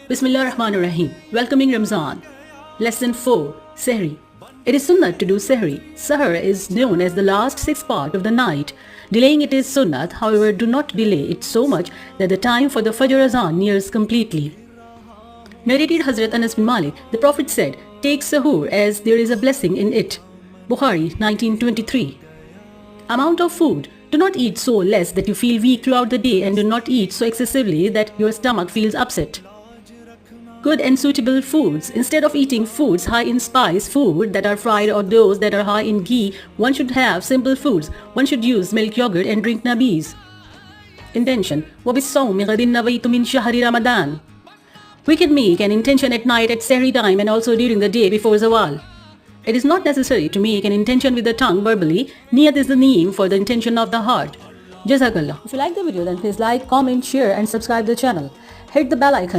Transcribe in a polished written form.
Bismillahirrahmanirrahim. Welcoming Ramzan. Lesson 4. Sehri. It is sunnat to do sehri. Sahar is known as the last sixth part of the night. Delaying it is sunnat, however do not delay it so much that the time for the Fajr Azan nears completely. Narrated Hazrat Anas bin Malik, the Prophet said, "Take sahur as there is a blessing in it." Bukhari 1923. Amount of food. Do not eat so less that you feel weak throughout the day, and do not eat so excessively that your stomach feels upset. Good and suitable foods. Instead of eating foods high in spice, food that are fried, or those that are high in ghee, one should have simple foods. One should use milk yogurt and drink nabis. Intention. وَبِالصَّوْمِ غَدٍ نَوَيْتُ مِنْ شَهْرِ رَمَضَانَ. We can make an intention at night at Sehri time and also during the day before Zawal. It is not necessary to make an intention with the tongue verbally. Niyat is the name for the intention of the heart. Jazakallah. If you like the video, then please like, comment, share and subscribe the channel. Hit the bell icon